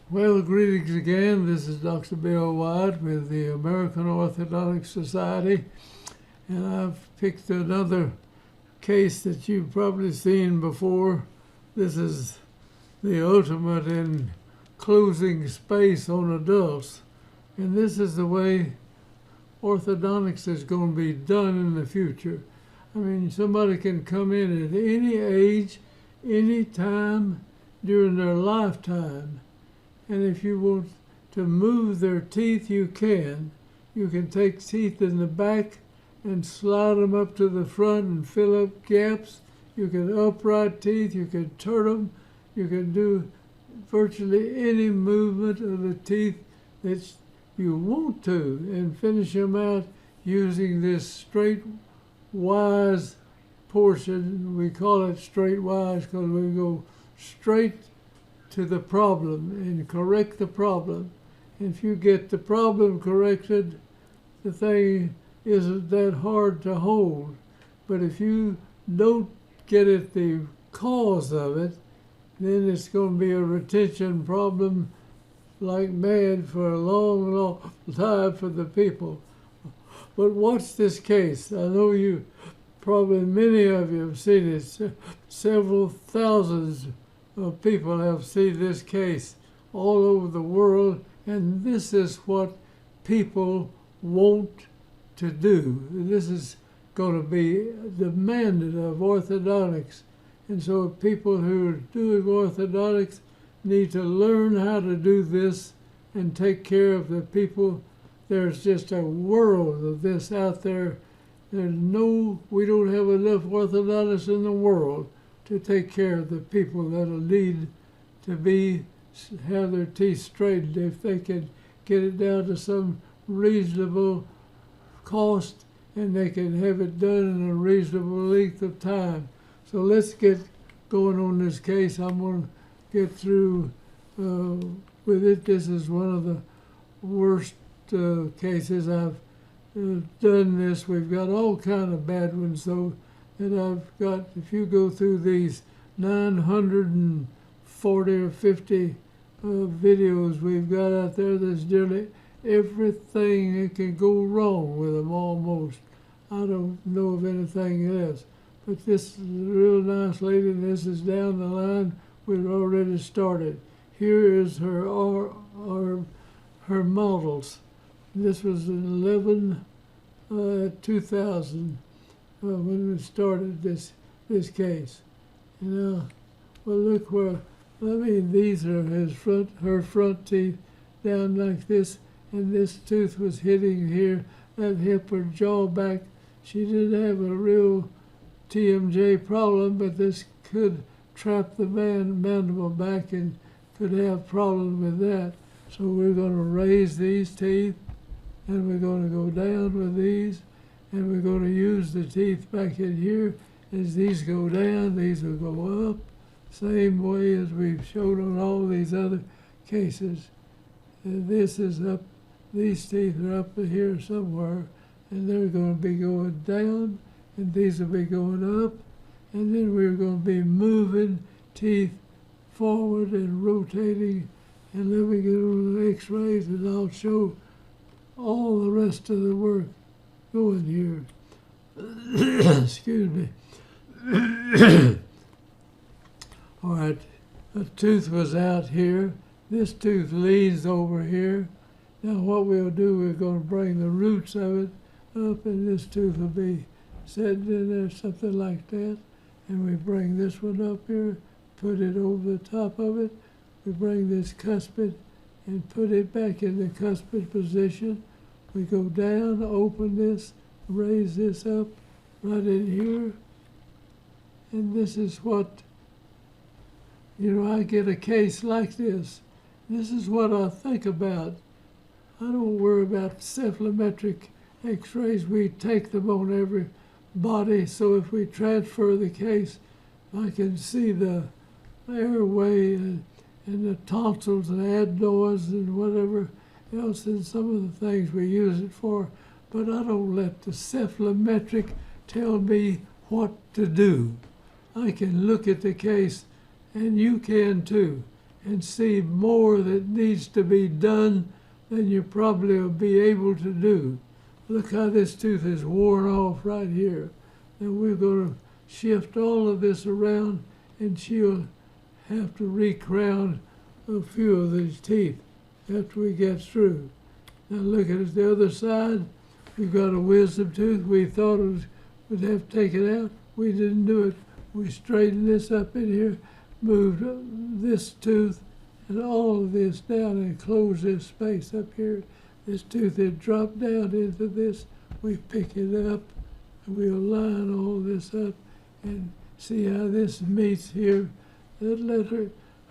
Well, greetings again. This is Dr. Bill Wyatt with the American Orthodontic Society, and I've picked another case that you've probably seen before. This is the ultimate in closing space on adults, and this is the way orthodontics is going to be done in the future. I mean, somebody can come in at any age, any time during their lifetime. And if you want to move their teeth, you can. You can take teeth in the back and slide them up to the front and fill up gaps. You can upright teeth, you can turn them, you can do virtually any movement of the teeth that you want to and finish them out using this straight wise portion. We call it straight wise because we go straight to the problem and correct the problem. If you get the problem corrected, the thing isn't that hard to hold. But if you don't get at the cause of it, then it's going to be a retention problem like mad for a long, long time for the people. But watch this case. I know you, probably many of you have seen it. Several thousands of people have seen this case all over the world, and this is what people want to do. This is going to be demanded of orthodontics. And so people who are doing orthodontics need to learn how to do this and take care of the people. There's just a world of this out there. We don't have enough orthodontists in the world to take care of the people that'll need to have their teeth straightened. If they can get it down to some reasonable cost and they can have it done in a reasonable length of time. So let's get going on this case. I'm going to get through with it. This is one of the worst cases I've done this. We've got all kind of bad ones though. And I've got, if you go through these 940 or 50 videos we've got out there, there's nearly everything that can go wrong with them almost. I don't know of anything else. But this is a real nice lady, and this is down the line. We've already started. Here is her models. This was in 2000. When we started this case. Well, look where, these are her front teeth down like this, and this tooth was hitting here, that hip or jaw back. She didn't have a real TMJ problem, but this could trap the mandible back and could have problems with that. So we're going to raise these teeth, and we're going to go down with these. And we're going to use the teeth back in here. As these go down, these will go up, same way as we've showed on all these other cases. And this is up, these teeth are up here somewhere, and they're going to be going down, and these will be going up, and then we're going to be moving teeth forward and rotating, and then we get on the x-rays, and I'll show all the rest of the work going here. Excuse me. All right, the tooth was out here. This tooth leads over here. Now what we'll do, we're going to bring the roots of it up, and this tooth will be sitting in there, something like that. And we bring this one up here, put it over the top of it. We bring this cuspid and put it back in the cuspid position. We go down, open this, raise this up right in here. And this is what, I get a case like this. This is what I think about. I don't worry about cephalometric x-rays. We take them on every body. So if we transfer the case, I can see the airway and the tonsils and adenoids and whatever else in some of the things we use it for, but I don't let the cephalometric tell me what to do. I can look at the case, and you can too, and see more that needs to be done than you probably will be able to do. Look how this tooth is worn off right here. And we're going to shift all of this around, and she'll have to recrown a few of these teeth after we get through. Now look at the other side. We've got a wisdom tooth. We thought we'd have to take it out. We didn't do it. We straightened this up in here, moved this tooth and all of this down and closed this space up here. This tooth had dropped down into this. We pick it up and we'll line all this up and see how this meets here. That let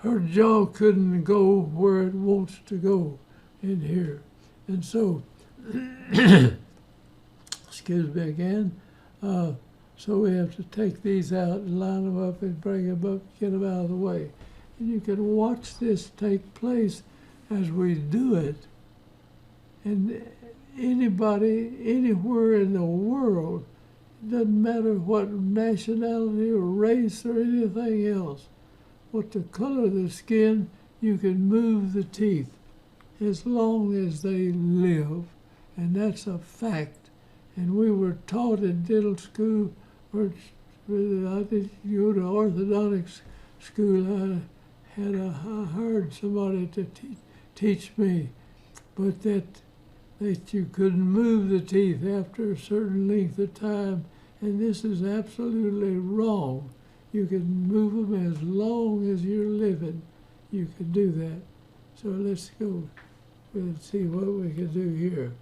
her jaw couldn't go where it wants to go in here. And so, excuse me again, so we have to take these out and line them up and bring them up, get them out of the way. And you can watch this take place as we do it. And anybody, anywhere in the world, it doesn't matter what nationality or race or anything else, what the color of the skin, you can move the teeth as long as they live. And that's a fact. And we were taught in dental school, or I did go to orthodontics school. I hired somebody to teach me, but that you couldn't move the teeth after a certain length of time, and this is absolutely wrong. You can move them as long as you're living. You can do that. So let's go and see what we can do here.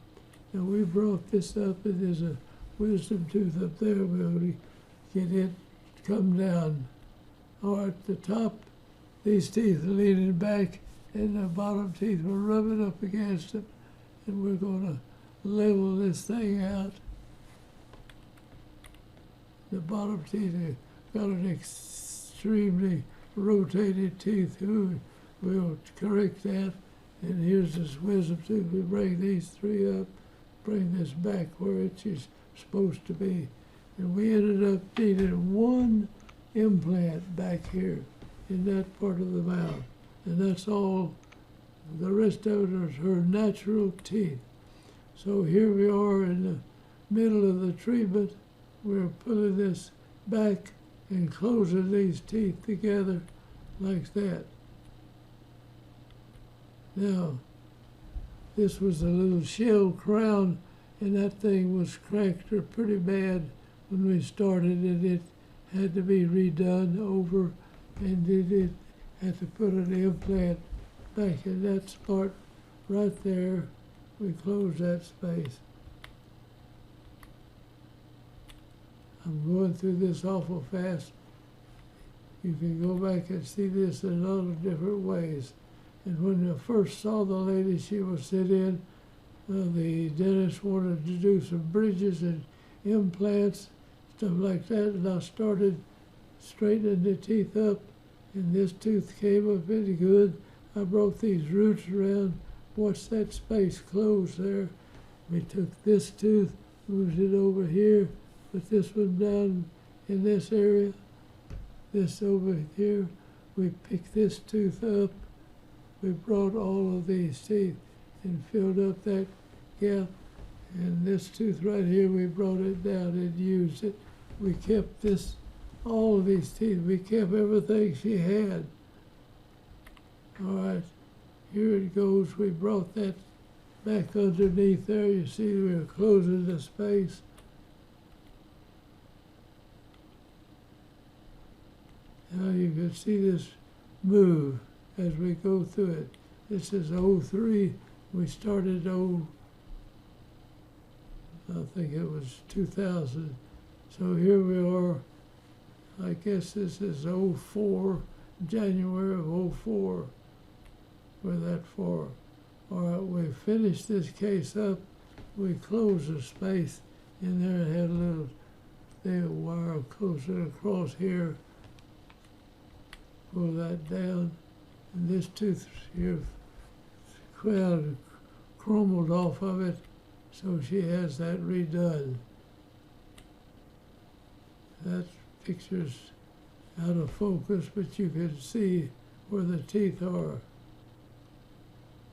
Now we brought this up, and there's a wisdom tooth up there. We'll get it come down. Or at the top, these teeth are leaning back, and the bottom teeth were rubbing up against them. And we're going to level this thing out. The bottom teeth have got an extremely rotated teeth. We'll correct that. And here's this wisdom tooth. We bring these three up, bring this back where it's supposed to be. And we ended up needing one implant back here in that part of the mouth. And that's all. The rest of it is her natural teeth. So here we are in the middle of the treatment. We're pulling this back and closing these teeth together like that. Now, this was a little shell crown, and that thing was cracked or pretty bad when we started it. It had to be redone over, and it had to put an implant back in that spot right there. We closed that space. I'm going through this awful fast. You can go back and see this in a lot of different ways. And when I first saw the lady, she was sit in, the dentist wanted to do some bridges and implants, stuff like that, and I started straightening the teeth up, and this tooth came up pretty good. I brought these roots around, watched that space close there. We took this tooth, moved it over here, put this one down in this area, this over here. We picked this tooth up. We brought all of these teeth and filled up that gap. And this tooth right here, we brought it down and used it. We kept this, all of these teeth. We kept everything she had. All right, here it goes. We brought that back underneath there. You see, we were closing the space. Now you can see this move as we go through it. This is 03. We started I think it was 2000. So here we are. I guess this is 04, January of 04. We're that far. All right, we finished this case up. We closed the space in there. It had a little wire closer across here. Pull that down. And this tooth here, crown crumbled off of it, so she has that redone. That picture's out of focus, but you can see where the teeth are.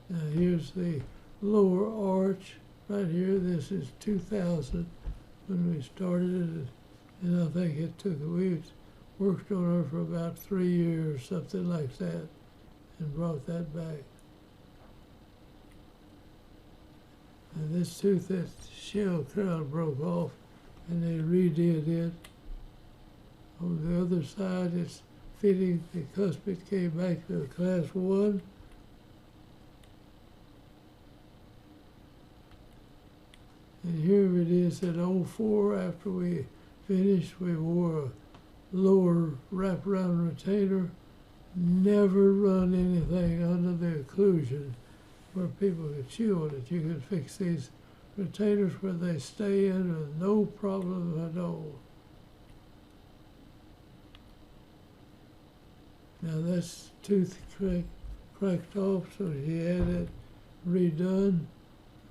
Now here's the lower arch right here. This is 2000 when we started it, and I think we worked on her for about 3 years, something like that, and brought that back. And this tooth, that shell crown broke off, and they redid it. On the other side, it's fitting. The cuspid came back to class 1. And here it is at 04. After we finished, we wore a lower wraparound retainer. Never run anything under the occlusion where people could chew on it. You can fix these retainers where they stay in with no problem at all. Now that's tooth cracked off, so she had it redone,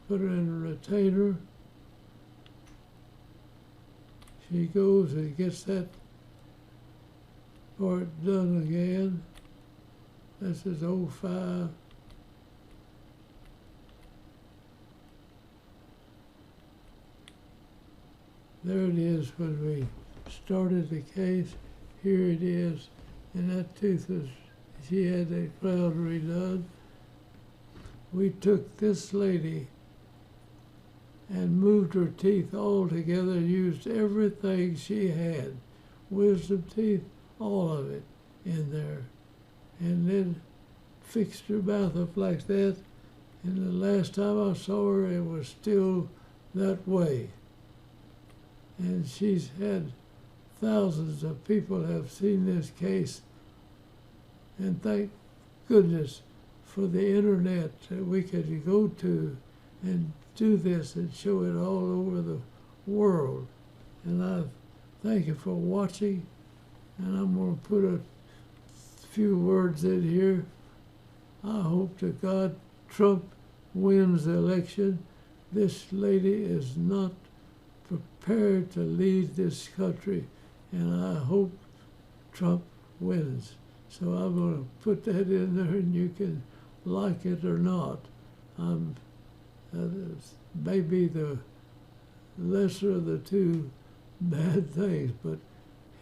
put her in a retainer. She goes and gets that part done again. This is 05. There it is when we started the case. Here it is. And that tooth she had that crown redone. We took this lady and moved her teeth all together, used everything she had, wisdom teeth, all of it in there, and then fixed her mouth up like that. And the last time I saw her, it was still that way. And she's had thousands of people have seen this case, and thank goodness for the internet that we could go to and do this and show it all over the world. And I thank you for watching, and I'm going to put a few words in here. I hope to God Trump wins the election. This lady is not prepared to lead this country, and I hope Trump wins. So I'm going to put that in there, and you can like it or not. Maybe the lesser of the two bad things, but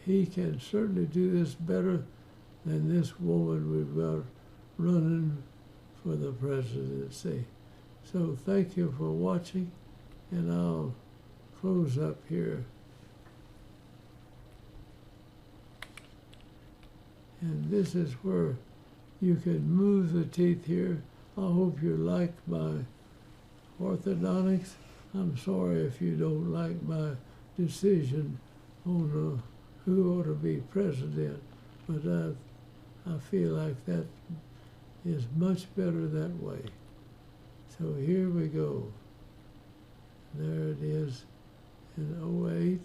he can certainly do this better than this woman we've got running for the presidency. So thank you for watching, and I'll close up here. And this is where you can move the teeth here. I hope you like my orthodontics. I'm sorry if you don't like my decision on who ought to be president, but I feel like that is much better that way. So here we go. There it is in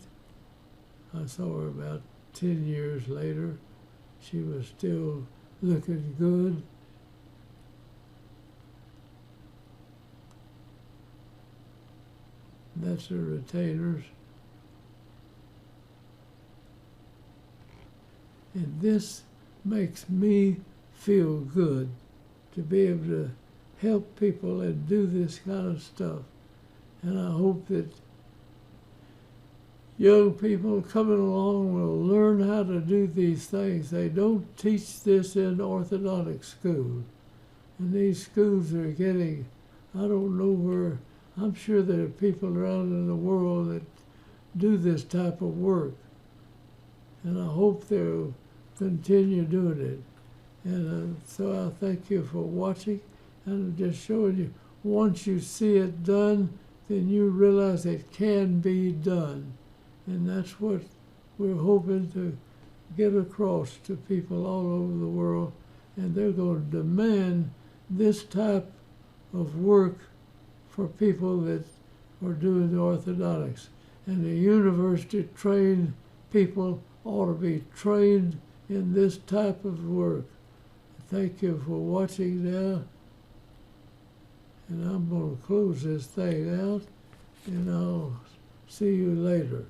08. I saw her about 10 years later. She was still looking good. That's her retainers. And this makes me feel good to be able to help people and do this kind of stuff. And I hope that young people coming along will learn how to do these things. They don't teach this in orthodontic school. And these schools are getting, I don't know where, I'm sure there are people around in the world that do this type of work. And I hope they'll continue doing it. And so I thank you for watching. And I'm just showing you, once you see it done, then you realize it can be done. And that's what we're hoping to get across to people all over the world. And they're going to demand this type of work for people that are doing the orthodontics. And the university-trained people ought to be trained in this type of work. Thank you for watching now. And I'm going to close this thing out, and I'll see you later.